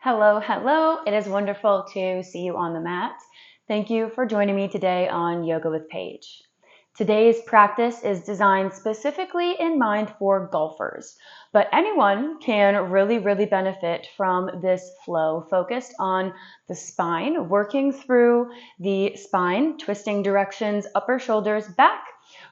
Hello, hello. It is wonderful to see you on the mat. Thank you for joining me today on Yoga with Paige. Today's practice is designed specifically in mind for golfers, but anyone can really benefit from this flow focused on the spine, working through the spine, twisting directions, upper shoulders, back,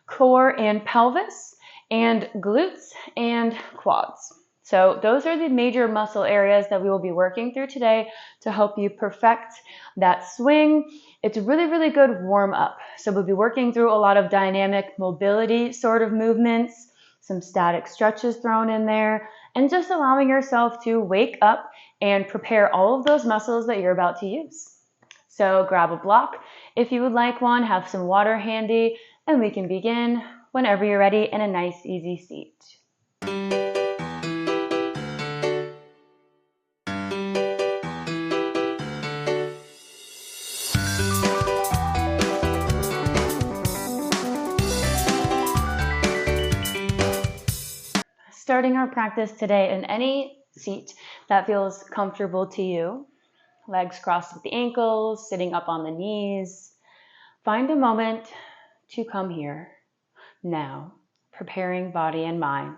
core and pelvis, and glutes and quads. So those are the major muscle areas that we will be working through today to help you perfect that swing. It's really good warm up. So we'll be working through a lot of dynamic mobility sort of movements, some static stretches thrown in there, and just allowing yourself to wake up and prepare all of those muscles that you're about to use. So grab a block if you would like one, have some water handy, and we can begin whenever you're ready in a nice easy seat. Starting our practice today in any seat that feels comfortable to you. Legs crossed at the ankles, sitting up on the knees. Find a moment to come here, now, preparing body and mind.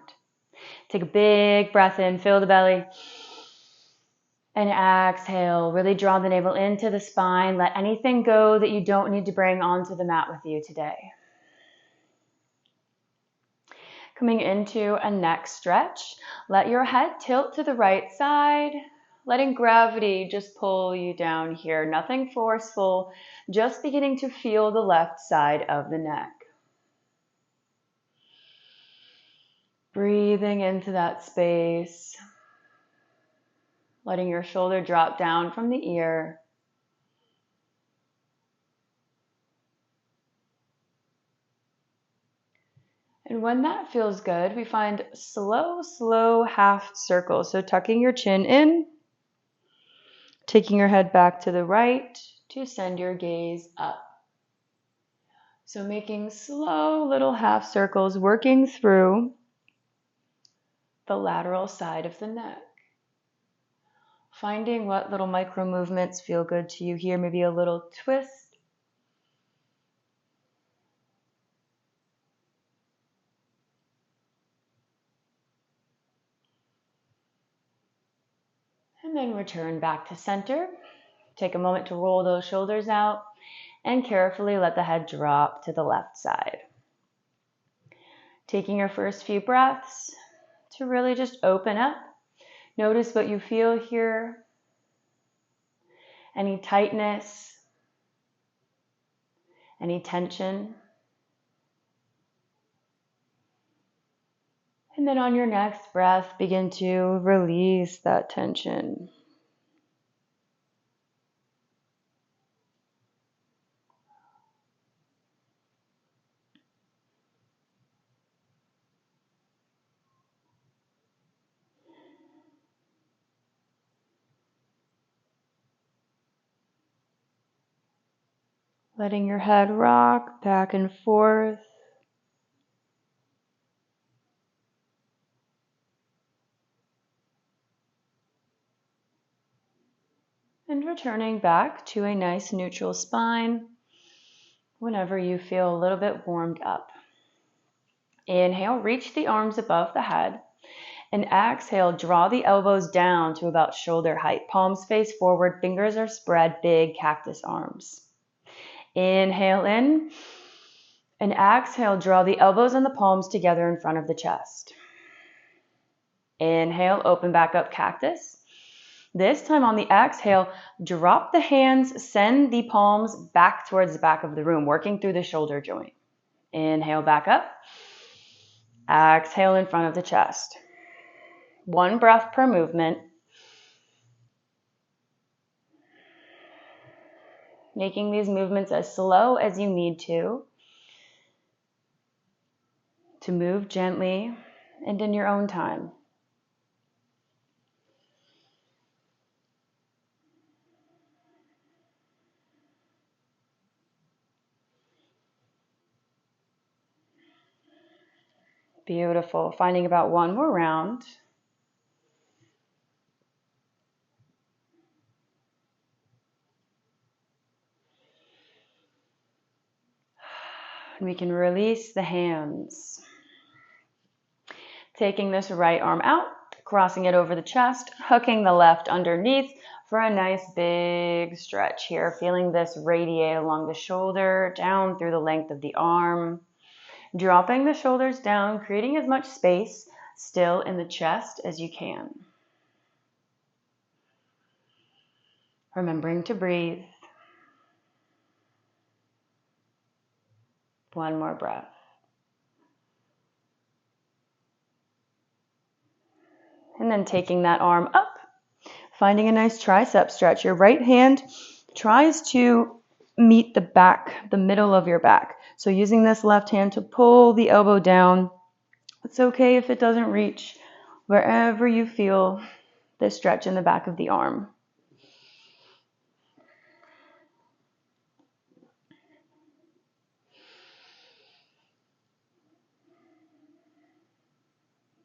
Take a big breath in, fill the belly, and exhale. Really draw the navel into the spine. Let anything go that you don't need to bring onto the mat with you today. Coming into a neck stretch, let your head tilt to the right side, letting gravity just pull you down here. Nothing forceful, just beginning to feel the left side of the neck. Breathing into that space, letting your shoulder drop down from the ear. And when that feels good, we find slow half circles. So tucking your chin in, taking your head back to the right to send your gaze up. So making slow little half circles, working through the lateral side of the neck. Finding what little micro movements feel good to you here, maybe a little twist. And then return back to center. Take a moment to roll those shoulders out and carefully let the head drop to the left side. Taking your first few breaths to really just open up. Notice what you feel here. Any tightness, any tension. And then on your next breath, begin to release that tension. Letting your head rock back and forth. And returning back to a nice neutral spine whenever you feel a little bit warmed up. Inhale, reach the arms above the head. And exhale, draw the elbows down to about shoulder height. Palms face forward, fingers are spread, big cactus arms. Inhale in. And exhale, draw the elbows and the palms together in front of the chest. Inhale, open back up, cactus. This time on the exhale, drop the hands, send the palms back towards the back of the room, working through the shoulder joint. Inhale, back up. Exhale in front of the chest. One breath per movement. Making these movements as slow as you need to move gently and in your own time. Beautiful. Finding about one more round. And we can release the hands. Taking this right arm out, crossing it over the chest, hooking the left underneath for a nice big stretch here. Feeling this radiate along the shoulder, down through the length of the arm. Dropping the shoulders down, creating as much space still in the chest as you can. Remembering to breathe. One more breath. And then taking that arm up, finding a nice tricep stretch. Your right hand tries to meet the back, the middle of your back. So using this left hand to pull the elbow down. It's okay if it doesn't reach wherever you feel the stretch in the back of the arm.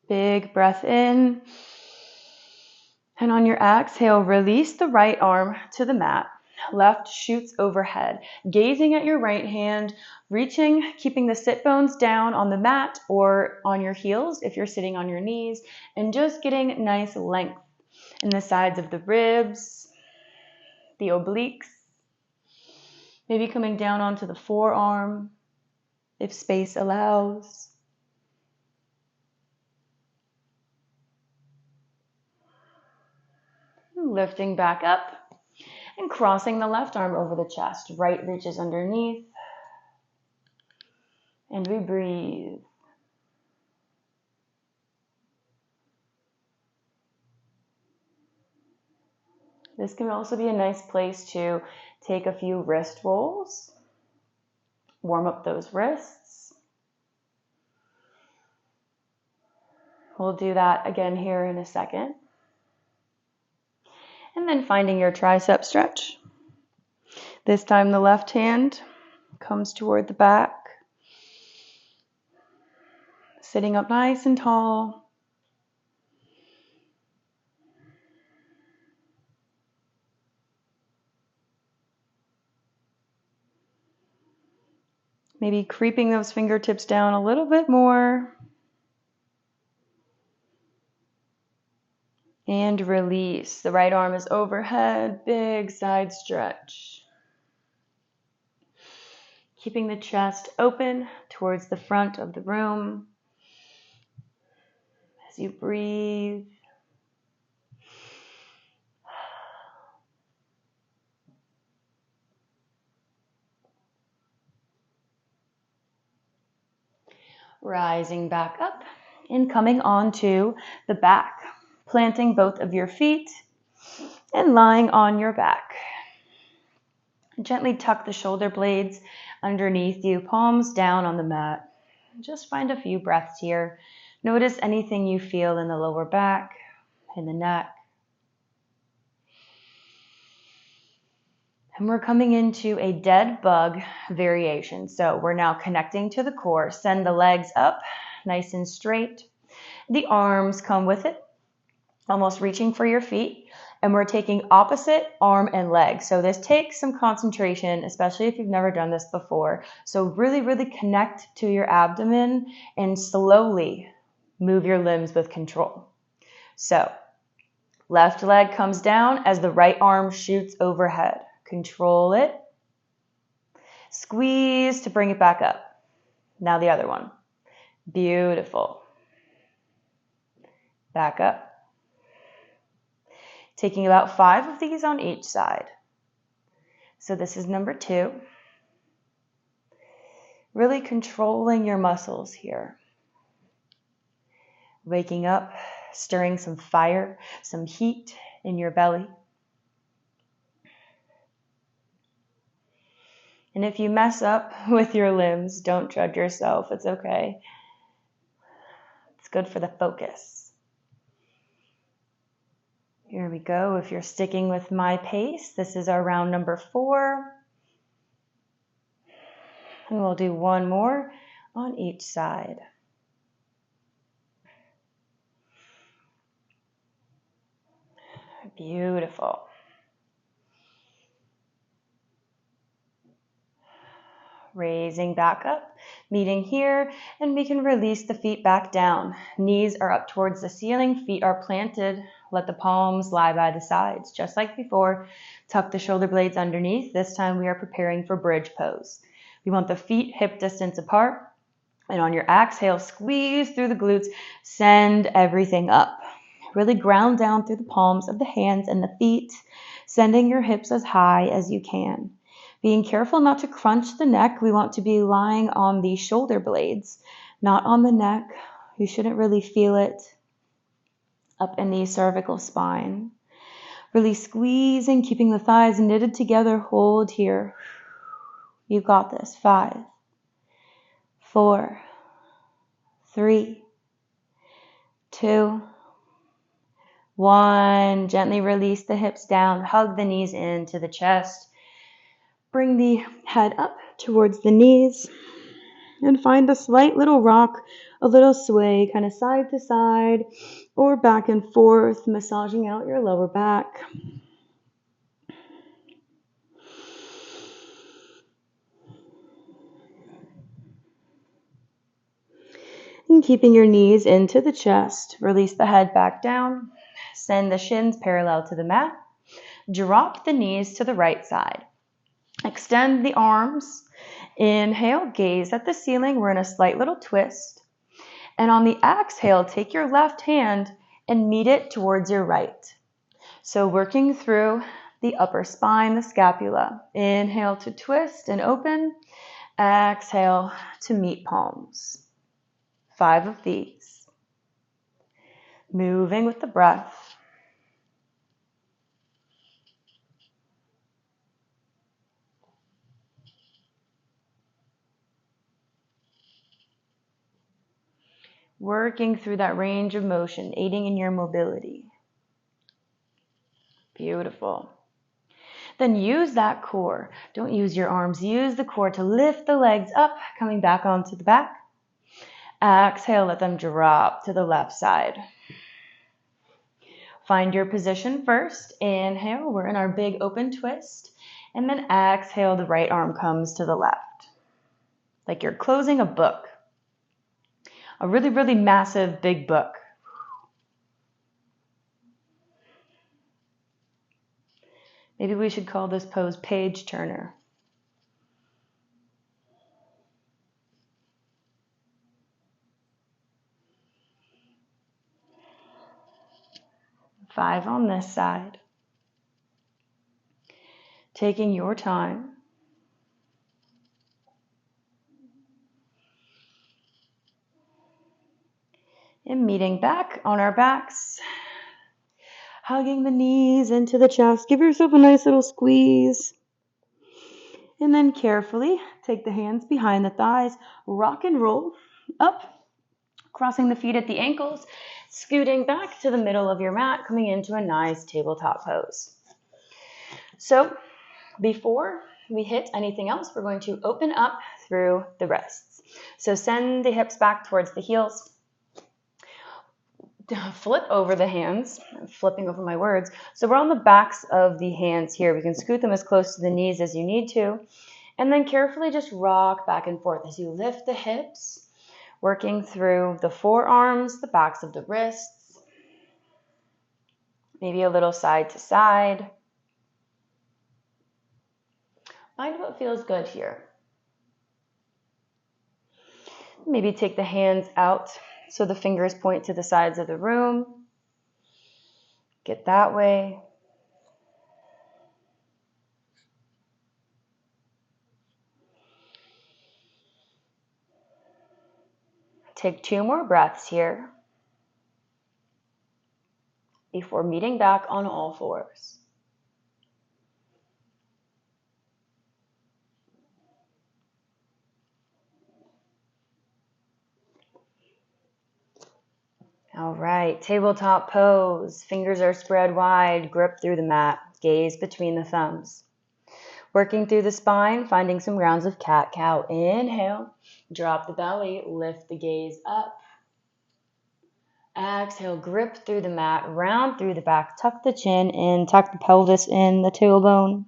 Big breath in. And on your exhale, release the right arm to the mat. Left shoots overhead. Gazing at your right hand, reaching, keeping the sit bones down on the mat or on your heels if you're sitting on your knees, and just getting nice length in the sides of the ribs, the obliques. Maybe coming down onto the forearm if space allows. Lifting back up and crossing the left arm over the chest. Right reaches underneath. And we breathe. This can also be a nice place to take a few wrist rolls. Warm up those wrists. We'll do that again here in a second. And then finding your tricep stretch. This time the left hand comes toward the back. Sitting up nice and tall. Maybe creeping those fingertips down a little bit more. And release. The right arm is overhead, big side stretch. Keeping the chest open towards the front of the room. As you breathe. Rising back up and coming onto the back. Planting both of your feet and lying on your back. Gently tuck the shoulder blades underneath you, palms down on the mat. Just find a few breaths here. Notice anything you feel in the lower back, in the neck. And we're coming into a dead bug variation. So we're now connecting to the core. Send the legs up, nice and straight. The arms come with it. Almost reaching for your feet, and we're taking opposite arm and leg. So this takes some concentration, especially if you've never done this before. So really, really connect to your abdomen and slowly move your limbs with control. So left leg comes down as the right arm shoots overhead. Control it. Squeeze to bring it back up. Now the other one. Beautiful. Back up. Taking about 5 of these on each side. So this is number 2. Really controlling your muscles here. Waking up, stirring some fire, some heat in your belly. And if you mess up with your limbs, don't judge yourself. It's okay. It's good for the focus. Here we go. If you're sticking with my pace, this is our round number 4. And we'll do one more on each side. Beautiful. Raising back up, meeting here, and we can release the feet back down. Knees are up towards the ceiling, feet are planted. Let the palms lie by the sides. Just like before, tuck the shoulder blades underneath. This time we are preparing for bridge pose. We want the feet hip distance apart. And on your exhale, squeeze through the glutes, send everything up. Really ground down through the palms of the hands and the feet, sending your hips as high as you can. Being careful not to crunch the neck. We want to be lying on the shoulder blades, not on the neck. You shouldn't really feel it up in the cervical spine. Really squeezing, keeping the thighs knitted together. Hold here. You got this. 5, 4, 3, 2, 1. Gently release the hips down. Hug the knees into the chest. Bring the head up towards the knees. And find a slight little rock, a little sway, kind of side to side or back and forth, massaging out your lower back. And keeping your knees into the chest, release the head back down. Send the shins parallel to the mat. Drop the knees to the right side. Extend the arms. Inhale, gaze at the ceiling. We're in a slight little twist. And on the exhale, take your left hand and meet it towards your right. So working through the upper spine, the scapula. Inhale to twist and open. Exhale to meet palms. 5 of these. Moving with the breath. Working through that range of motion, aiding in your mobility. Beautiful. Then use that core. Don't use your arms. Use the core to lift the legs up, coming back onto the back. Exhale, let them drop to the left side. Find your position first. Inhale, we're in our big open twist. And then exhale, the right arm comes to the left. Like you're closing a book. A really, really massive, big book. Maybe we should call this pose Paige Turner. Five on this side. Taking your time. And meeting back on our backs. Hugging the knees into the chest. Give yourself a nice little squeeze. And then carefully take the hands behind the thighs. Rock and roll up. Crossing the feet at the ankles. Scooting back to the middle of your mat. Coming into a nice tabletop pose. So before we hit anything else, we're going to open up through the wrists. So send the hips back towards the heels. Flip over the hands. I'm flipping over my words. So we're on the backs of the hands here. We can scoot them as close to the knees as you need to. And then carefully just rock back and forth as you lift the hips, working through the forearms, the backs of the wrists, maybe a little side to side. Find what feels good here. Maybe take the hands out so the fingers point to the sides of the room. Get that way. Take 2 more breaths here before meeting back on all fours. All right, tabletop pose. Fingers are spread wide, grip through the mat, gaze between the thumbs. Working through the spine, finding some rounds of cat-cow. Inhale, drop the belly, lift the gaze up. Exhale, grip through the mat, round through the back, tuck the chin in, tuck the pelvis in, the tailbone.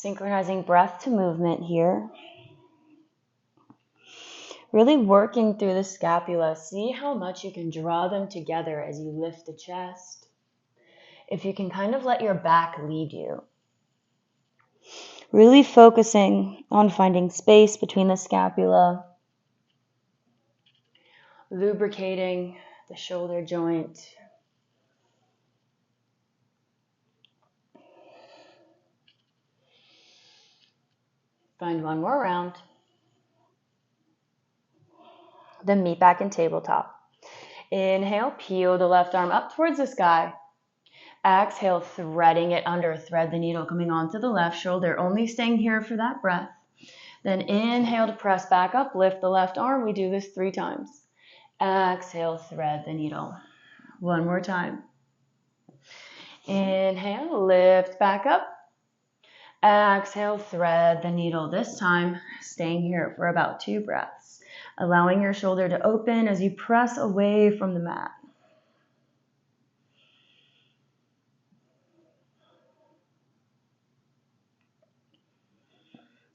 Synchronizing breath to movement here. Really working through the scapula. See how much you can draw them together as you lift the chest. If you can kind of let your back lead you. Really focusing on finding space between the scapula. Lubricating the shoulder joint. Find one more round. Then meet back in tabletop. Inhale, peel the left arm up towards the sky. Exhale, threading it under. Thread the needle coming onto the left shoulder. Only staying here for that breath. Then inhale to press back up. Lift the left arm. We do this 3 times. Exhale, thread the needle. One more time. Inhale, lift back up. Exhale, thread the needle. This time, staying here for about 2 breaths. Allowing your shoulder to open as you press away from the mat.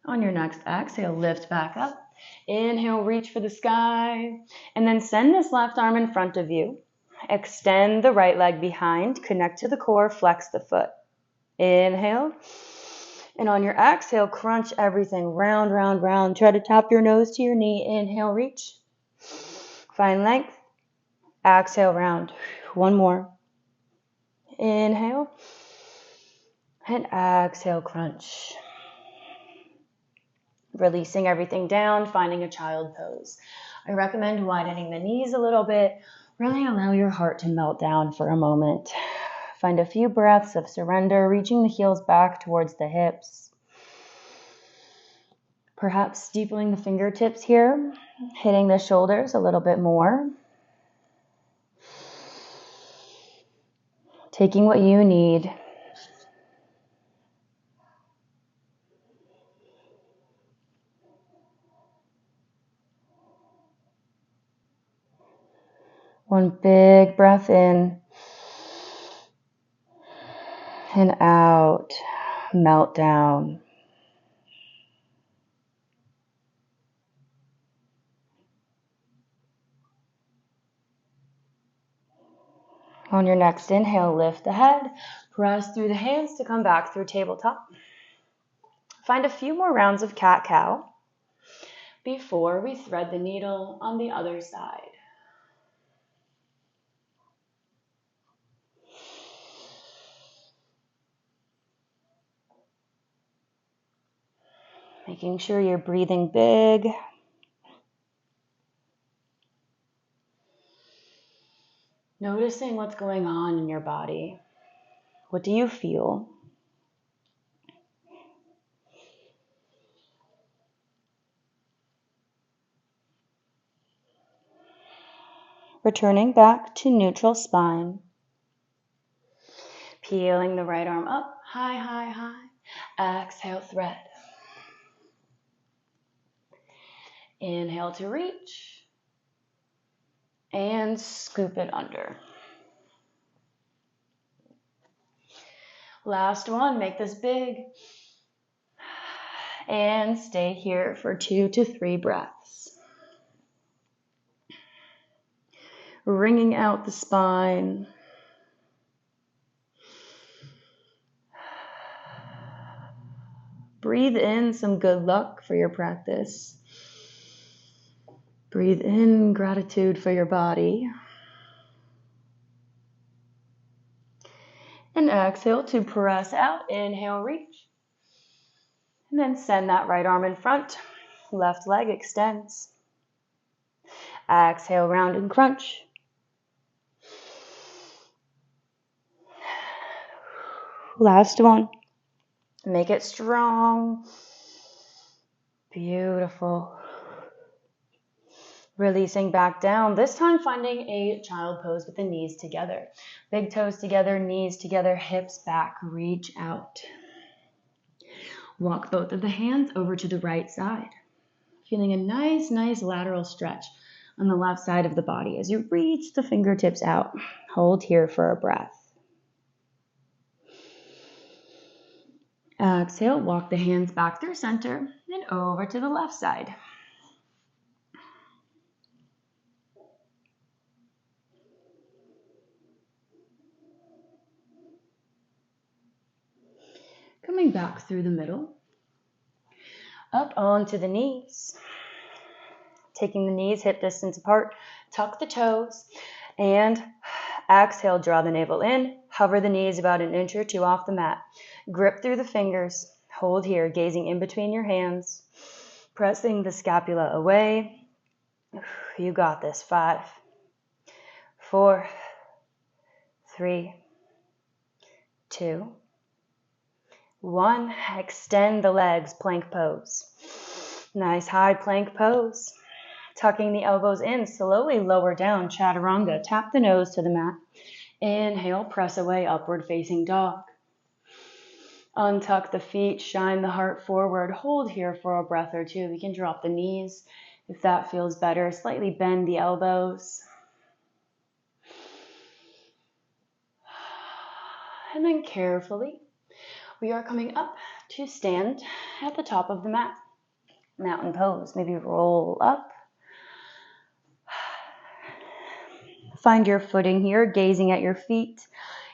On your next exhale, lift back up. Inhale, reach for the sky. And then send this left arm in front of you. Extend the right leg behind. Connect to the core. Flex the foot. Inhale. And on your exhale, crunch everything. Round, round, round. Try to tap your nose to your knee. Inhale, reach. Find length. Exhale, round. One more. Inhale. And exhale, crunch. Releasing everything down, finding a child pose. I recommend widening the knees a little bit. Really allow your heart to melt down for a moment. Find a few breaths of surrender, reaching the heels back towards the hips. Perhaps steepling the fingertips here, hitting the shoulders a little bit more. Taking what you need. One big breath in and out. Melt down. On your next inhale, lift the head. Press through the hands to come back through tabletop. Find a few more rounds of cat-cow before we thread the needle on the other side. Making sure you're breathing big. Noticing what's going on in your body. What do you feel? Returning back to neutral spine. Peeling the right arm up, high, high, high. Exhale, thread. Inhale to reach. And scoop it under. Last one, make this big. And stay here for 2 to 3 breaths. Wringing out the spine. Breathe in some good luck for your practice. Breathe in gratitude for your body. And exhale to press out. Inhale, reach. And then send that right arm in front. Left leg extends. Exhale, round and crunch. Last one. Make it strong. Beautiful. Releasing back down. This time finding a child pose with the knees together. Big toes together, knees together, hips back. Reach out. Walk both of the hands over to the right side. Feeling a nice lateral stretch on the left side of the body as you reach the fingertips out. Hold here for a breath. Exhale, walk the hands back through center and over to the left side. Coming back through the middle, up onto the knees. Taking the knees hip distance apart, tuck the toes, and exhale, draw the navel in, hover the knees about an inch or two off the mat. Grip through the fingers, hold here, gazing in between your hands, pressing the scapula away. You got this. 5, 4, 3, 2, 1. Extend the legs, plank pose. Nice high plank pose. Tucking the elbows in, slowly lower down, chaturanga. Tap the nose to the mat. Inhale, press away, upward facing dog. Untuck the feet, shine the heart forward. Hold here for a breath or two. We can drop the knees if that feels better. Slightly bend the elbows. And then carefully, we are coming up to stand at the top of the mat. Mountain pose. Maybe roll up. Find your footing here, gazing at your feet,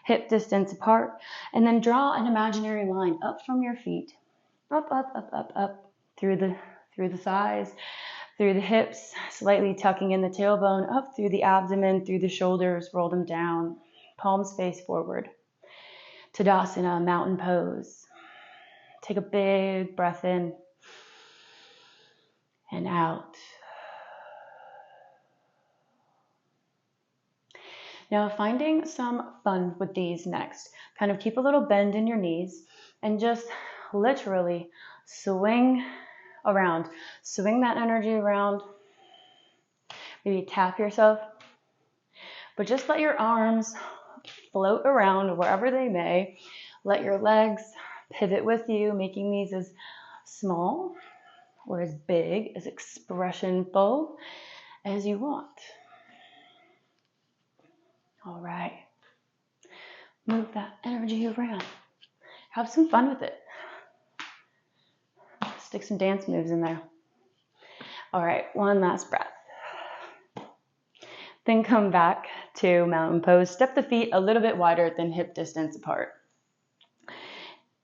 hip distance apart, and then draw an imaginary line up from your feet, up, up, up, up, up, through the thighs, through the hips, slightly tucking in the tailbone, up through the abdomen, through the shoulders, roll them down, palms face forward. Tadasana, mountain pose. Take a big breath in and out. Now finding some fun with these next. Kind of keep a little bend in your knees and just literally swing around. Swing that energy around. Maybe tap yourself. But just let your arms float around wherever they may. Let your legs pivot with you, making these as small or as big, as expressionful as you want. All right. Move that energy around. Have some fun with it. Stick some dance moves in there. All right, one last breath. Then come back to mountain pose. Step the feet a little bit wider than hip distance apart.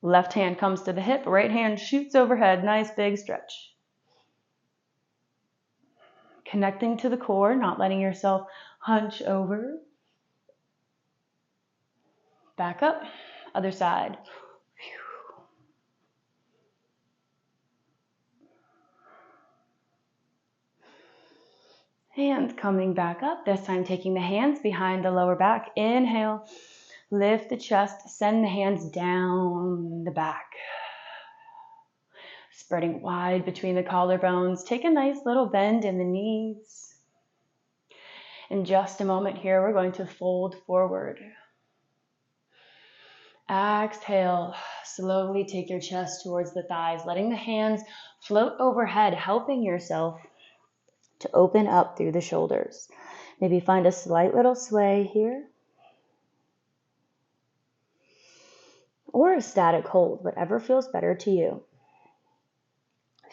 Left hand comes to the hip, right hand shoots overhead. Nice big stretch. Connecting to the core, not letting yourself hunch over. Back up, other side. And coming back up, this time taking the hands behind the lower back. Inhale, lift the chest, send the hands down the back. Spreading wide between the collarbones. Take a nice little bend in the knees. In just a moment here, we're going to fold forward. Exhale, slowly take your chest towards the thighs, letting the hands float overhead, helping yourself to open up through the shoulders. Maybe find a slight little sway here. Or a static hold, whatever feels better to you.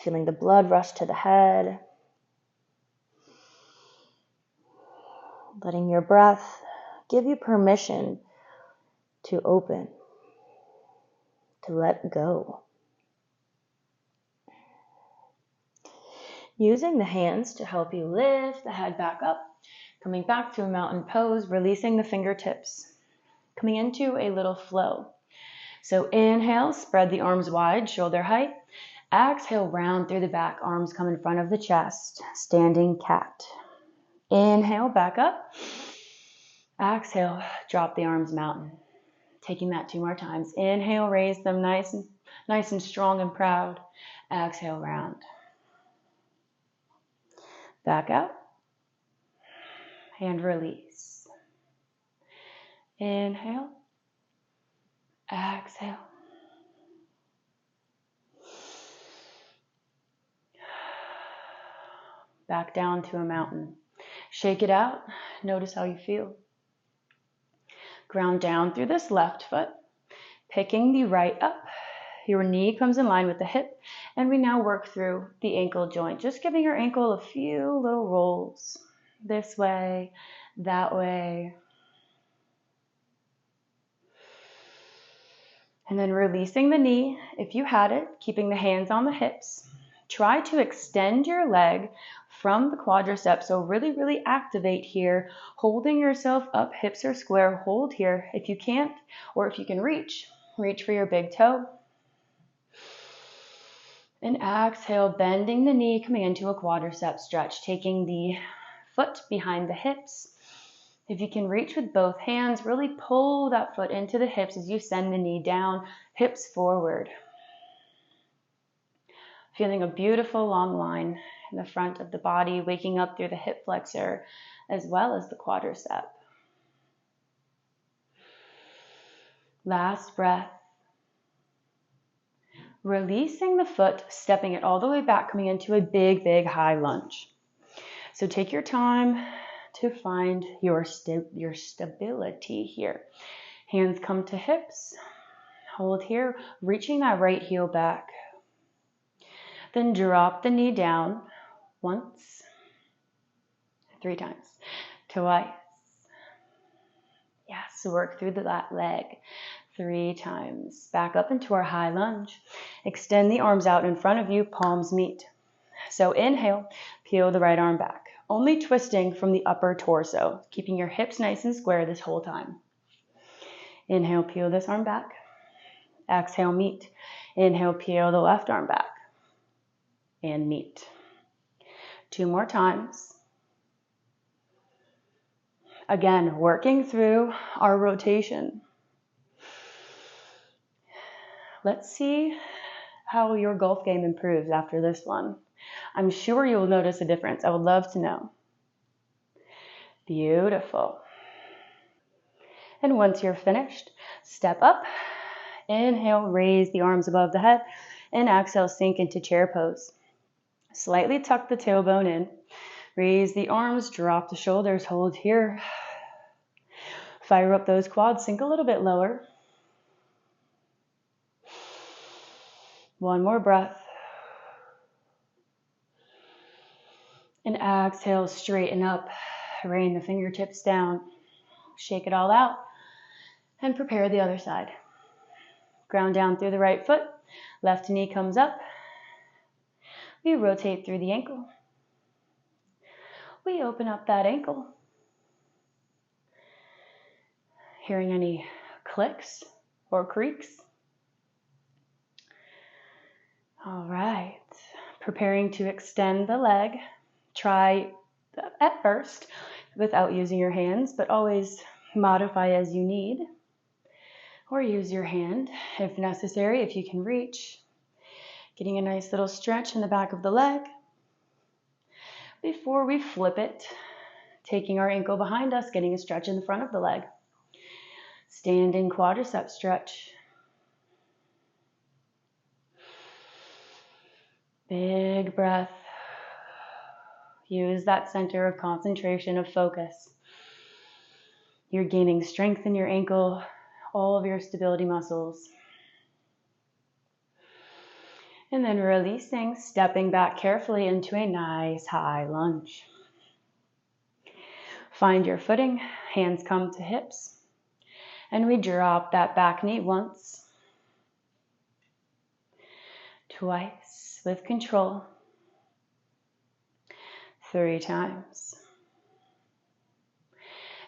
Feeling the blood rush to the head. Letting your breath give you permission to open, to let go. Using the hands to help you lift the head back up, coming back to a mountain pose, releasing the fingertips, coming into a little flow. So inhale, spread the arms wide, shoulder height. Exhale, round through the back, arms come in front of the chest, standing cat. Inhale, back up. Exhale, drop the arms mountain. Taking that 2 more times. Inhale, raise them nice and strong and proud. Exhale, round. Back out. And release. Inhale. Exhale. Back down to a mountain. Shake it out. Notice how you feel. Ground down through this left foot. Picking the right up. Your knee comes in line with the hip, and we now work through the ankle joint, just giving your ankle a few little rolls this way, that way. And then releasing the knee, if you had it, keeping the hands on the hips. Try to extend your leg from the quadriceps, so really activate here, holding yourself up, hips are square, hold here. If you can't, or if you can reach for your big toe. And exhale, bending the knee, coming into a quadricep stretch, taking the foot behind the hips. If you can reach with both hands, really pull that foot into the hips as you send the knee down, hips forward. Feeling a beautiful long line in the front of the body, waking up through the hip flexor as well as the quadricep. Last breath. Releasing the foot, stepping it all the way back, coming into a big high lunge. So take your time to find your stability here. Hands come to hips. Hold here, reaching that right heel back. Then drop the knee down once, 3 times, twice. Yes, work through that leg 3 times. Back up into our high lunge. Extend the arms out in front of you, palms meet. So inhale, peel the right arm back. Only twisting from the upper torso, keeping your hips nice and square this whole time. Inhale, peel this arm back. Exhale, meet. Inhale, peel the left arm back. And meet. 2 more times. Again, working through our rotation. Let's see how your golf game improves after this one. I'm sure you'll notice a difference. I would love to know. Beautiful. And once you're finished, step up. Inhale, raise the arms above the head. And exhale, sink into chair pose. Slightly tuck the tailbone in. Raise the arms, drop the shoulders, hold here. Fire up those quads, sink a little bit lower. One more breath. And exhale, straighten up. Rain the fingertips down. Shake it all out. And prepare the other side. Ground down through the right foot. Left knee comes up. We rotate through the ankle. We open up that ankle. Hearing any clicks or creaks? All right. Preparing to extend the leg. Try at first without using your hands, but always modify as you need. Or use your hand if necessary, if you can reach. Getting a nice little stretch in the back of the leg. Before we flip it, taking our ankle behind us, getting a stretch in the front of the leg. Standing quadricep stretch. Big breath. Use that center of concentration, of focus. You're gaining strength in your ankle, all of your stability muscles. And then releasing, stepping back carefully into a nice high lunge. Find your footing, hands come to hips. And we drop that back knee once. Twice with control. 3 times.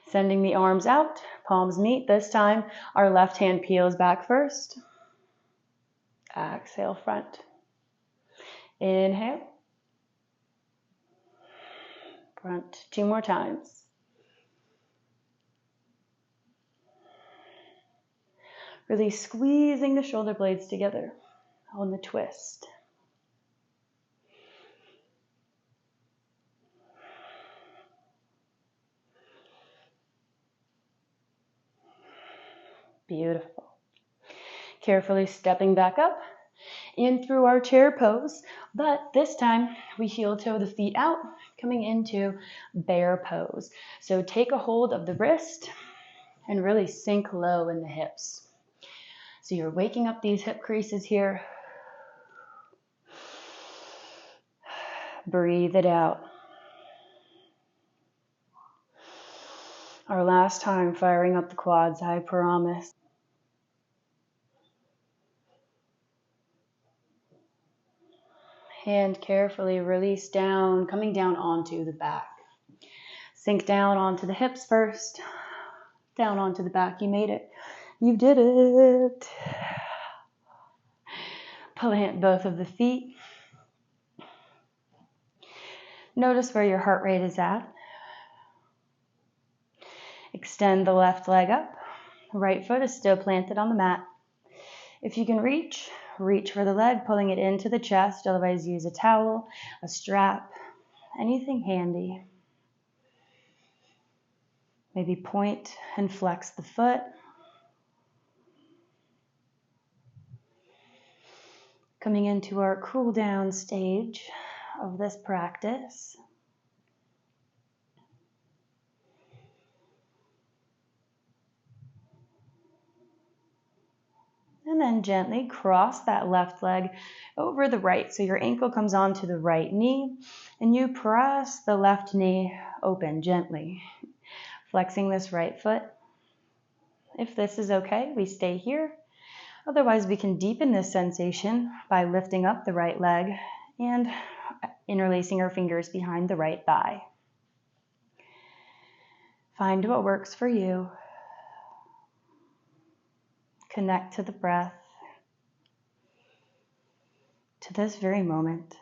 Sending the arms out, palms meet. This time, our left hand peels back first. Exhale, front. Inhale. Front. 2 more times. Really squeezing the shoulder blades together on the twist. Beautiful. Carefully stepping back up in through our chair pose, but this time we heel toe the feet out, coming into bear pose. So take a hold of the wrist and really sink low in the hips. So you're waking up these hip creases here. Breathe it out. Our last time firing up the quads, I promise. Hand carefully release down, coming down onto the back. Sink down onto the hips first, down onto the back. You made it. You did it. Plant both of the feet. Notice where your heart rate is at. Extend the left leg up. Right foot is still planted on the mat. If you can reach for the leg, pulling it into the chest. Otherwise, use a towel, a strap, anything handy. Maybe point and flex the foot. Coming into our cool down stage of this practice. And then gently cross that left leg over the right. So your ankle comes onto the right knee and you press the left knee open gently. Flexing this right foot. If this is okay, we stay here. Otherwise, we can deepen this sensation by lifting up the right leg and interlacing our fingers behind the right thigh. Find what works for you. Connect to the breath, to this very moment.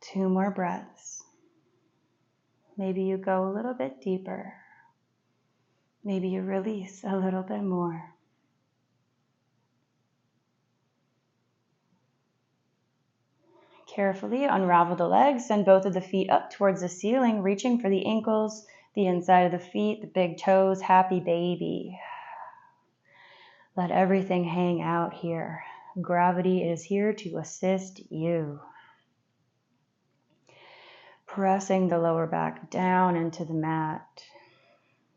Two more breaths. Maybe you go a little bit deeper. Maybe you release a little bit more. Carefully unravel the legs, send both of the feet up towards the ceiling, reaching for the ankles, the inside of the feet, the big toes, happy baby. Let everything hang out here. Gravity is here to assist you. Pressing the lower back down into the mat,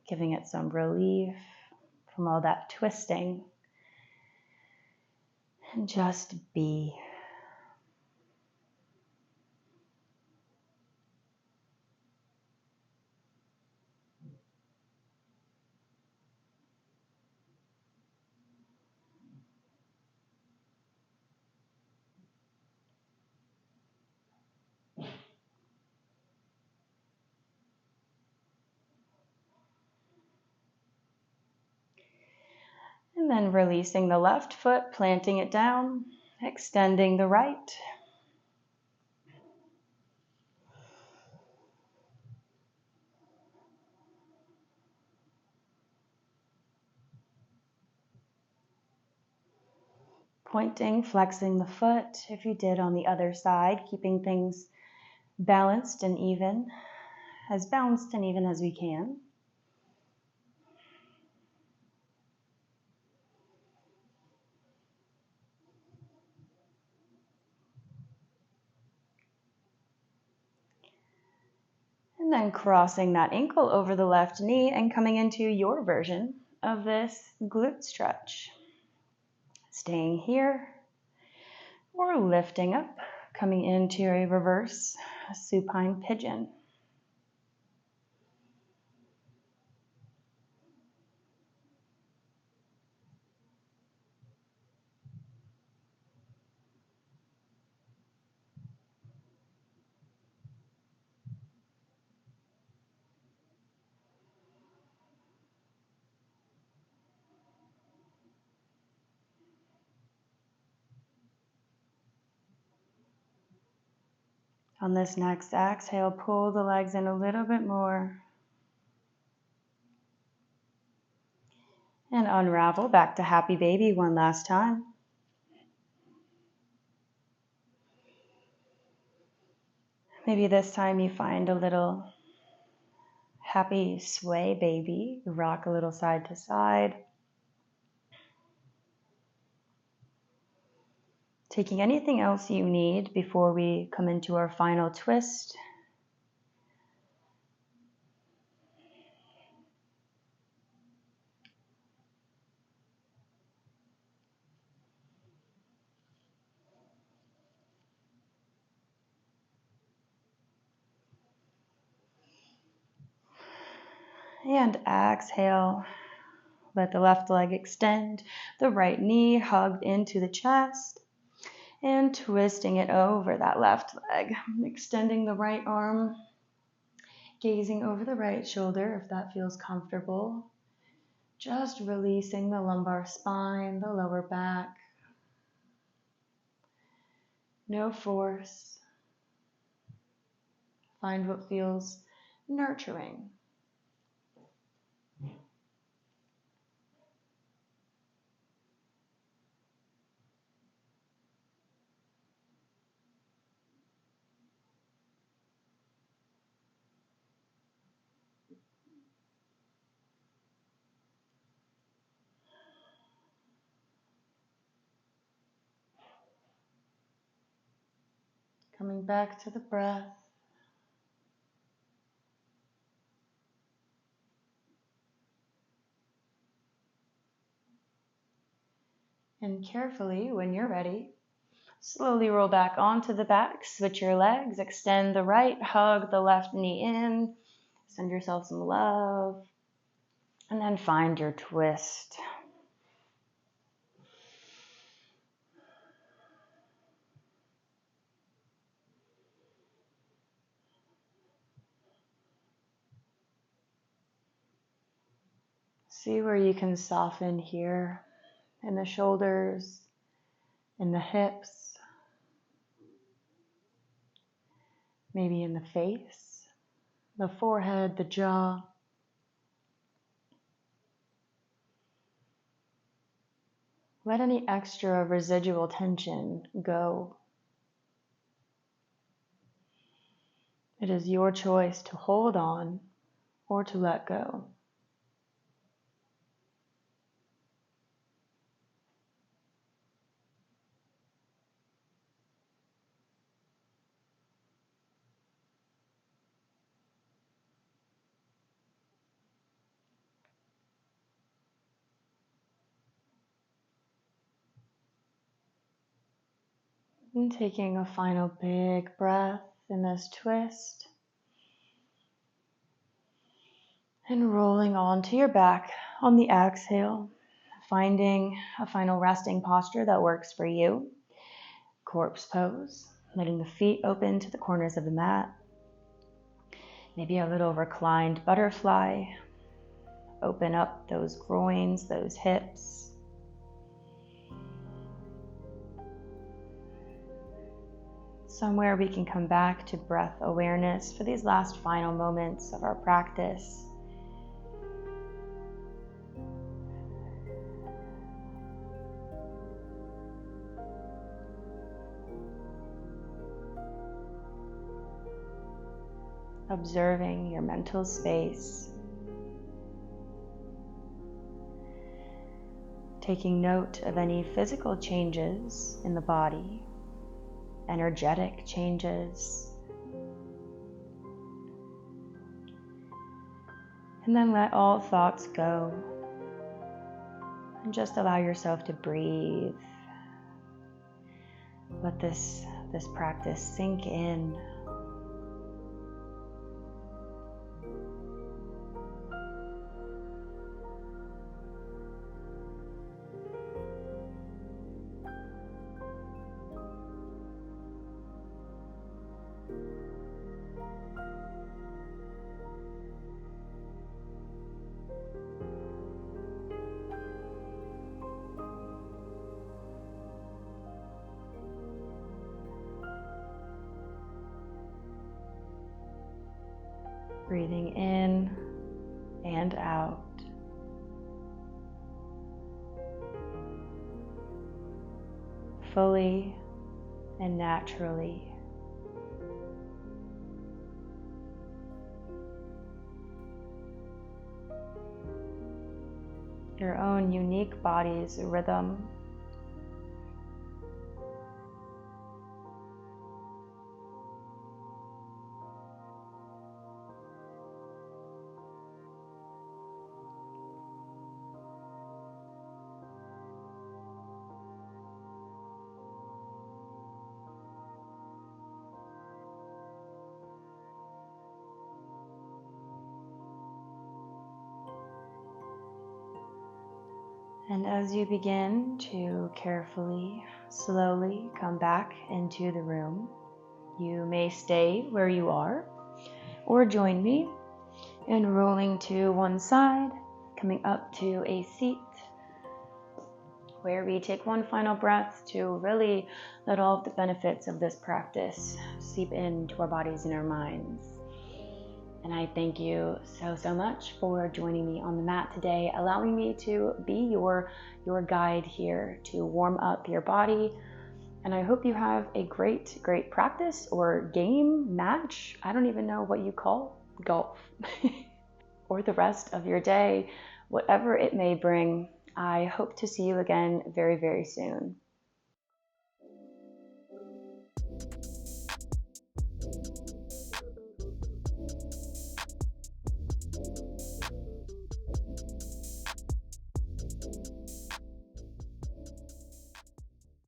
giving it some relief from all that twisting. And just be. And then releasing the left foot, planting it down, extending the right. Pointing, flexing the foot, if you did on the other side, keeping things balanced and even as we can. And then crossing that ankle over the left knee and coming into your version of this glute stretch. Staying here or lifting up, coming into a reverse supine pigeon. On this next exhale, pull the legs in a little bit more. And unravel back to happy baby one last time. Maybe this time you find a little happy sway baby. Rock a little side to side. Taking anything else you need before we come into our final twist. And exhale. Let the left leg extend, the right knee hugged into the chest, and twisting it over that left leg. Extending the right arm, gazing over the right shoulder if that feels comfortable. Just releasing the lumbar spine, the lower back. No force. Find what feels nurturing. Coming back to the breath. And carefully, when you're ready, slowly roll back onto the back, switch your legs, extend the right, hug the left knee in, send yourself some love, and then find your twist. See where you can soften here in the shoulders, in the hips, maybe in the face, the forehead, the jaw. Let any extra residual tension go. It is your choice to hold on or to let go. And taking a final big breath in this twist. And rolling onto your back on the exhale. Finding a final resting posture that works for you. Corpse pose. Letting the feet open to the corners of the mat. Maybe a little reclined butterfly. Open up those groins, those hips. Somewhere we can come back to breath awareness for these last final moments of our practice. Observing your mental space. Taking note of any physical changes in the body, energetic changes. And then let all thoughts go. And just allow yourself to breathe. Let this practice sink in. Breathing in and out. Fully and naturally. Your own unique body's rhythm. And as you begin to carefully, slowly come back into the room, you may stay where you are or join me in rolling to one side, coming up to a seat where we take one final breath to really let all of the benefits of this practice seep into our bodies and our minds. And I thank you so much for joining me on the mat today, allowing me to be your guide here to warm up your body. And I hope you have a great practice or game, match, I don't even know what you call golf, or the rest of your day, whatever it may bring. I hope to see you again very soon.